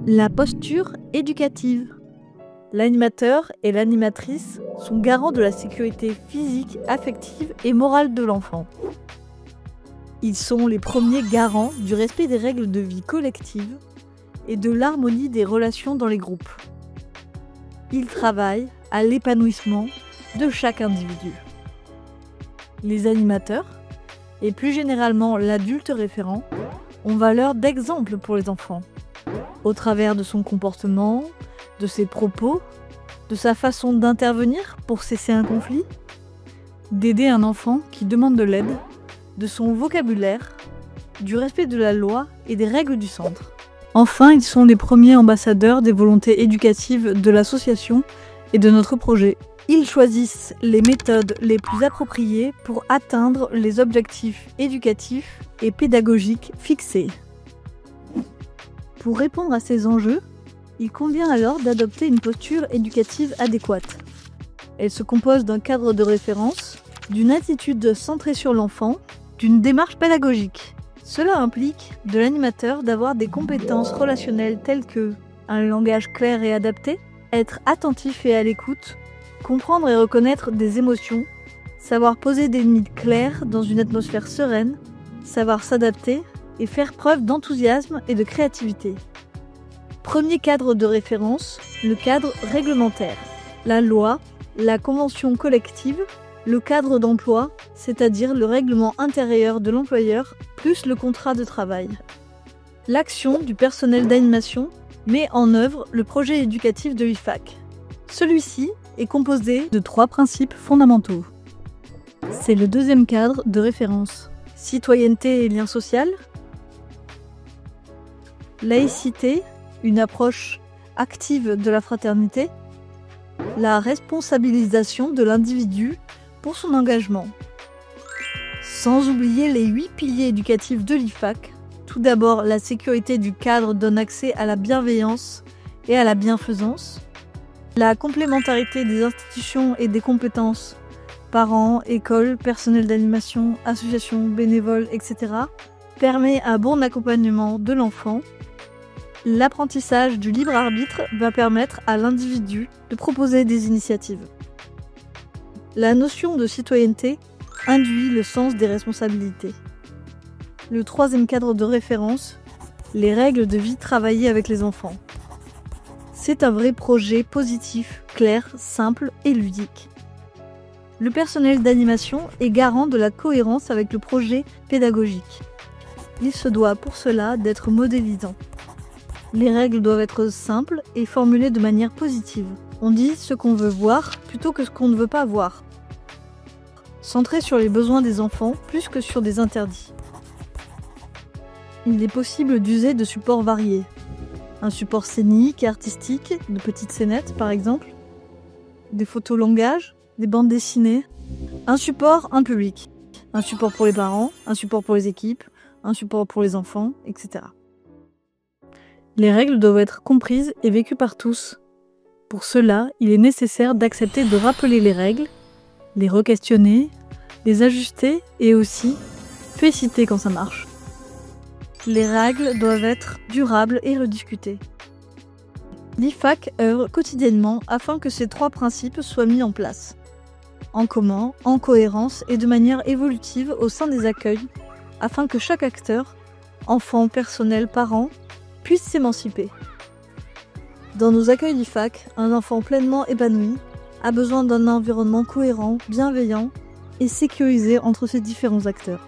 La posture éducative. L'animateur et l'animatrice sont garants de la sécurité physique, affective et morale de l'enfant. Ils sont les premiers garants du respect des règles de vie collective et de l'harmonie des relations dans les groupes. Ils travaillent à l'épanouissement de chaque individu. Les animateurs, et plus généralement l'adulte référent, ont valeur d'exemple pour les enfants, au travers de son comportement, de ses propos, de sa façon d'intervenir pour cesser un conflit, d'aider un enfant qui demande de l'aide, de son vocabulaire, du respect de la loi et des règles du centre. Enfin, ils sont les premiers ambassadeurs des volontés éducatives de l'association et de notre projet. Ils choisissent les méthodes les plus appropriées pour atteindre les objectifs éducatifs et pédagogiques fixés. Pour répondre à ces enjeux, il convient alors d'adopter une posture éducative adéquate. Elle se compose d'un cadre de référence, d'une attitude centrée sur l'enfant, d'une démarche pédagogique. Cela implique de l'animateur d'avoir des compétences relationnelles telles que un langage clair et adapté, être attentif et à l'écoute, comprendre et reconnaître des émotions, savoir poser des limites claires dans une atmosphère sereine, savoir s'adapter et faire preuve d'enthousiasme et de créativité. Premier cadre de référence, le cadre réglementaire. La loi, la convention collective, le cadre d'emploi, c'est-à-dire le règlement intérieur de l'employeur, plus le contrat de travail. L'action du personnel d'animation met en œuvre le projet éducatif de l'IFAC. Celui-ci est composé de 3 principes fondamentaux. C'est le deuxième cadre de référence. Citoyenneté et lien social. Laïcité, une approche active de la fraternité. La responsabilisation de l'individu pour son engagement. Sans oublier les 8 piliers éducatifs de l'IFAC. Tout d'abord, la sécurité du cadre donne accès à la bienveillance et à la bienfaisance. La complémentarité des institutions et des compétences, parents, écoles, personnel d'animation, associations, bénévoles, etc., permet un bon accompagnement de l'enfant. L'apprentissage du libre arbitre va permettre à l'individu de proposer des initiatives. La notion de citoyenneté induit le sens des responsabilités. Le troisième cadre de référence, les règles de vie travaillées avec les enfants. C'est un vrai projet positif, clair, simple et ludique. Le personnel d'animation est garant de la cohérence avec le projet pédagogique. Il se doit pour cela d'être modélisant. Les règles doivent être simples et formulées de manière positive. On dit ce qu'on veut voir plutôt que ce qu'on ne veut pas voir. Centré sur les besoins des enfants plus que sur des interdits. Il est possible d'user de supports variés. Un support scénique et artistique, de petites scénettes par exemple, des photos langage, des bandes dessinées, un support, un public, un support pour les parents, un support pour les équipes, un support pour les enfants, etc. Les règles doivent être comprises et vécues par tous. Pour cela, il est nécessaire d'accepter de rappeler les règles, les re-questionner, les ajuster et aussi féliciter quand ça marche. Les règles doivent être durables et rediscutées. L'IFAC œuvre quotidiennement afin que ces 3 principes soient mis en place, en commun, en cohérence et de manière évolutive au sein des accueils, afin que chaque acteur, enfant, personnel, parent, puisse s'émanciper. Dans nos accueils d'IFAC, un enfant pleinement épanoui a besoin d'un environnement cohérent, bienveillant et sécurisé entre ses différents acteurs.